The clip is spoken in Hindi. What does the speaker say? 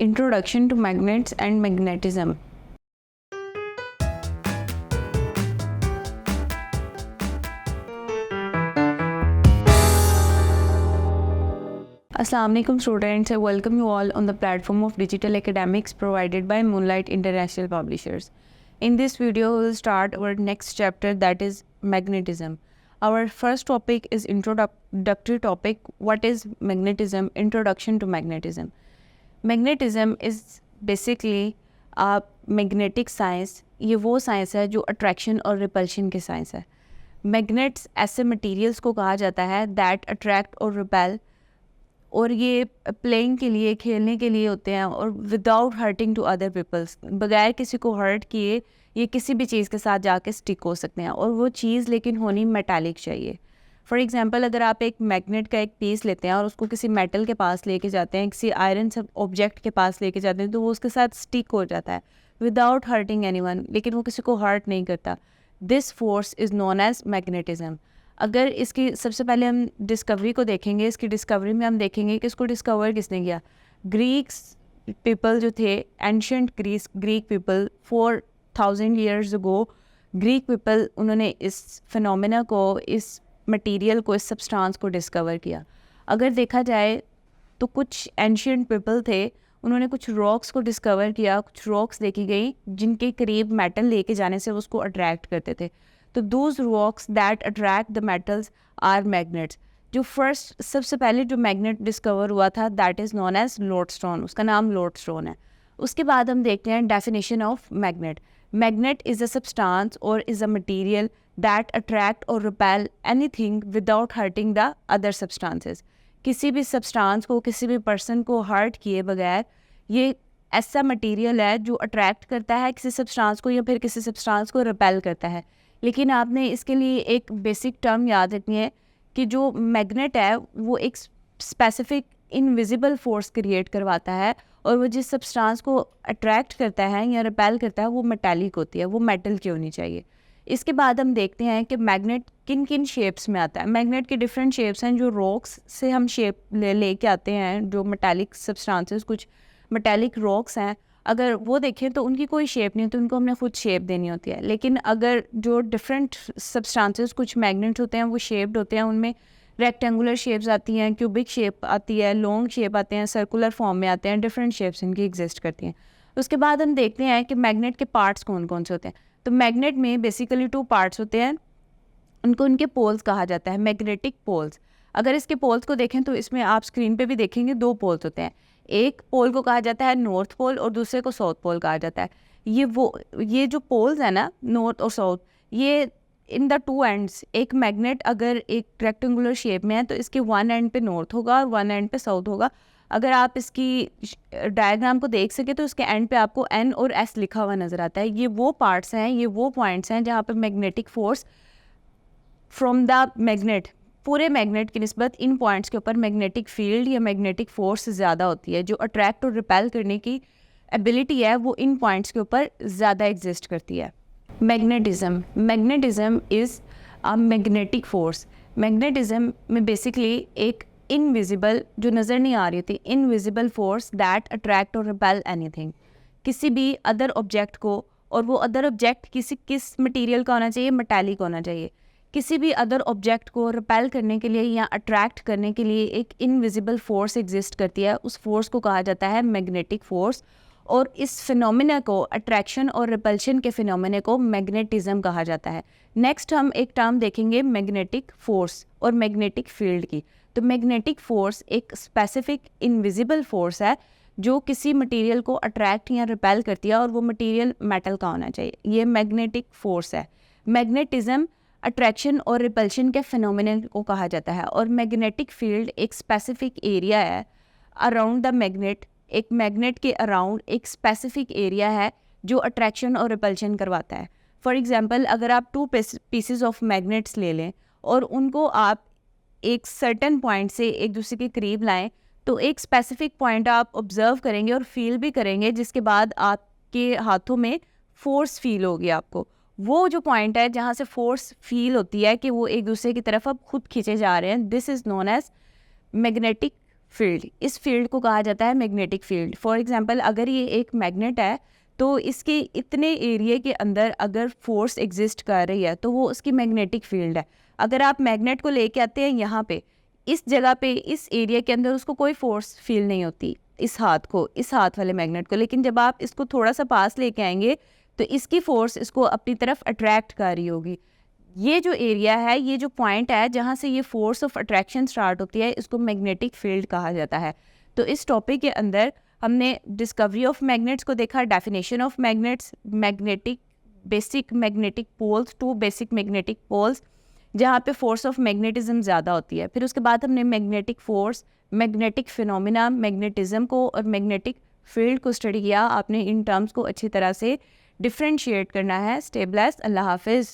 Introduction to magnets and magnetism. Assalamu alaikum students, I welcome you all on the platform of digital academics provided by Moonlight International Publishers. In this video, we will start our next chapter, that is magnetism. Our first topic is introductory topic, what is magnetism, introduction to magnetism. Magnetism is basically a magnetic science. ये वो साइंस है जो अट्रैक्शन और रिपल्शन की साइंस है. मैग्नेट्स ऐसे मटेरियल्स को कहा जाता है दैट अट्रैक्ट और रिपेल, और ये प्लेइंग के लिए, खेलने के लिए होते हैं और without hurting to other peoples, बगैर किसी को हर्ट किए ये किसी भी चीज़ के साथ जाके स्टिक हो सकते हैं, और वो चीज़ लेकिन होनी मेटालिक चाहिए. फॉर एग्जांपल, अगर आप एक मैग्नेट का एक पीस लेते हैं और उसको किसी मेटल के पास लेके जाते हैं, किसी आयरन सब ऑब्जेक्ट के पास लेके जाते हैं, तो वो उसके साथ स्टिक हो जाता है विदाउट हर्टिंग एनीवन, लेकिन वो किसी को हर्ट नहीं करता. This force is known as magnetism. अगर इसकी सबसे पहले हम डिस्कवरी को देखेंगे, इसकी डिस्कवरी में हम देखेंगे कि इसको डिस्कवर किसने किया. ग्रीक्स पीपल जो थे, ancient Greek people 4000 years ago, Greek people, उन्होंने इस फिनोमेना को, इस मटेरियल को, इस सब्सटेंस को डिस्कवर किया. अगर देखा जाए तो कुछ एंशियंट पीपल थे, उन्होंने कुछ रॉक्स को डिस्कवर किया, कुछ रॉक्स देखी गई जिनके करीब मेटल लेके जाने से उसको अट्रैक्ट करते थे. तो those rocks that attract the metals are magnets. जो फर्स्ट सबसे पहले जो मैग्नेट डिस्कवर हुआ था that is known as lodestone, उसका नाम लोडस्टोन है. उसके बाद हम देखते हैं definition of magnet. Magnet is a substance और is a material that attract और repel anything without hurting the other substances. किसी भी सब्सटेंस को, किसी भी पर्सन को हर्ट किए बगैर ये ऐसा मटेरियल है जो अट्रैक्ट करता है किसी सब्सटेंस को या फिर किसी सब्सटेंस को रिपेल करता है. लेकिन आपने इसके लिए एक बेसिक टर्म याद रखनी है कि जो मैग्नेट है वो एक स्पेसिफिक इनविजिबल फोर्स क्रिएट करवाता है, और वो जिस सब्सटेंस को अट्रैक्ट करता है या रिपेल करता है वो मेटालिक होती है, वो मेटल की होनी चाहिए. इसके बाद हम देखते हैं कि मैग्नेट किन किन शेप्स में आता है. मैग्नेट के डिफरेंट शेप्स हैं. जो रॉक्स से हम शेप लेके आते हैं, जो मेटालिक सब्सटेंसेस, कुछ मेटालिक रॉक्स हैं, अगर वो देखें तो उनकी कोई शेप नहीं, तो उनको हमने खुद शेप देनी होती है. लेकिन अगर जो डिफरेंट सब्सटेंसेस, कुछ मैग्नेट्स होते हैं वो शेप्ड होते हैं, उनमें रेक्टेंगुलर शेप्स आती हैं, क्यूबिक शेप आती है, लॉन्ग शेप आते हैं, सर्कुलर फॉर्म में आते हैं, डिफरेंट शेप्स इनकी एग्जिस्ट करती हैं. उसके बाद हम देखते हैं कि मैग्नेट के पार्ट्स कौन कौन से होते हैं. तो मैग्नेट में बेसिकली 2 पार्ट्स होते हैं, उनको उनके पोल्स कहा जाता है, मैग्नेटिक पोल्स. अगर इसके पोल्स को देखें तो इसमें आप स्क्रीन पे भी देखेंगे 2 पोल्स होते हैं. एक पोल को कहा जाता है नॉर्थ पोल और दूसरे को साउथ पोल कहा जाता है. ये जो पोल्स है ना, नॉर्थ और साउथ, ये इन द 2 एंड्स, एक मैग्नेट अगर एक रेक्टेंगुलर शेप में है तो इसके 1 एंड पे नॉर्थ होगा और 1 एंड पे साउथ होगा. अगर आप इसकी डायग्राम को देख सके तो इसके एंड पे आपको N और S लिखा हुआ नज़र आता है. ये वो पार्ट्स हैं, ये वो पॉइंट्स हैं जहाँ पे magnetic force from the magnet, पूरे मैग्नेट की निस्बत इन पॉइंट्स के ऊपर मैग्नेटिक फील्ड या मैग्नेटिक फोर्स ज़्यादा होती है. जो अट्रैक्ट और रिपेल करने की एबिलिटी है वो इन पॉइंट्स के ऊपर ज़्यादा एग्जिस्ट करती है. Magnetism is a magnetic force. Magnetism में बेसिकली एक इनविजिबल, जो नज़र नहीं आ रही होती, इनविजिबल फोर्स दैट अट्रैक्ट और रिपेल एनीथिंग, किसी भी अदर ऑब्जेक्ट को, और वो अदर ऑब्जेक्ट किस मटेरियल का होना चाहिए, मेटालिक होना चाहिए. किसी भी अदर ऑब्जेक्ट को रिपेल करने के लिए या अट्रैक्ट करने के लिए एक इनविजिबल फोर्स एग्जिस्ट करती है, उस फोर्स को कहा जाता है मैग्नेटिक फोर्स. और इस फिनोमेना को, अट्रैक्शन और रिपल्शन के फिनोमेना को मैग्नेटिज्म कहा जाता है. नेक्स्ट हम एक टर्म देखेंगे मैग्नेटिक फोर्स और मैग्नेटिक फील्ड की. तो मैग्नेटिक फोर्स एक स्पेसिफिक इनविजिबल फोर्स है जो किसी मटेरियल को अट्रैक्ट या रिपेल करती है, और वो मटेरियल मेटल का होना चाहिए. ये मैग्नेटिक फोर्स है. मैग्नेटिज्म अट्रैक्शन और रिपल्शन के फिनोमेना को कहा जाता है. और मैग्नेटिक फील्ड एक स्पेसिफिक एरिया है अराउंड द मैग्नेट. एक मैग्नेट के अराउंड एक स्पेसिफिक एरिया है जो अट्रैक्शन और रिपल्शन करवाता है. फॉर एग्जांपल, अगर आप 2 पीसेस ऑफ मैग्नेट्स ले लें और उनको आप एक सर्टेन पॉइंट से एक दूसरे के करीब लाएं, तो एक स्पेसिफिक पॉइंट आप ऑब्जर्व करेंगे और फील भी करेंगे, जिसके बाद आपके हाथों में फोर्स फील होगी आपको. वो जो पॉइंट है जहाँ से फोर्स फील होती है कि वो एक दूसरे की तरफ अब खुद खींचे जा रहे हैं, this is known as magnetic field, इस फील्ड को कहा जाता है मैग्नेटिक फील्ड। फॉर एग्जांपल अगर ये एक मैग्नेट है तो इसके इतने एरिया के अंदर अगर फोर्स एग्जिस्ट कर रही है तो वो उसकी मैग्नेटिक फील्ड है। अगर आप मैग्नेट को लेके आते हैं यहाँ पे, इस जगह पे, इस एरिया के अंदर उसको कोई फोर्स फील नहीं होती, इस हाथ वाले मैग्नेट को। लेकिन जब आप इसको थोड़ा सा पास लेके आएंगे तो इसकी फोर्स इसको अपनी तरफ अट्रैक्ट कर रही होगी। ये जो एरिया है, ये जो पॉइंट है जहाँ से ये फोर्स ऑफ अट्रैक्शन स्टार्ट होती है, इसको मैग्नेटिक फील्ड कहा जाता है। तो इस टॉपिक के अंदर हमने डिस्कवरी ऑफ मैग्नेट्स को देखा, definition of magnets, magnetic, basic magnetic poles, 2 basic magnetic poles जहाँ पे फोर्स ऑफ मैग्नेटिज्म ज़्यादा होती है। फिर उसके बाद हमने magnetic force, magnetic phenomena, magnetism को और मैग्नेटिक फील्ड को स्टडी किया। आपने इन टर्म्स को अच्छी तरह से डिफ्रेंशिएट करना है। Stay blessed. अल्लाह हाफिज़।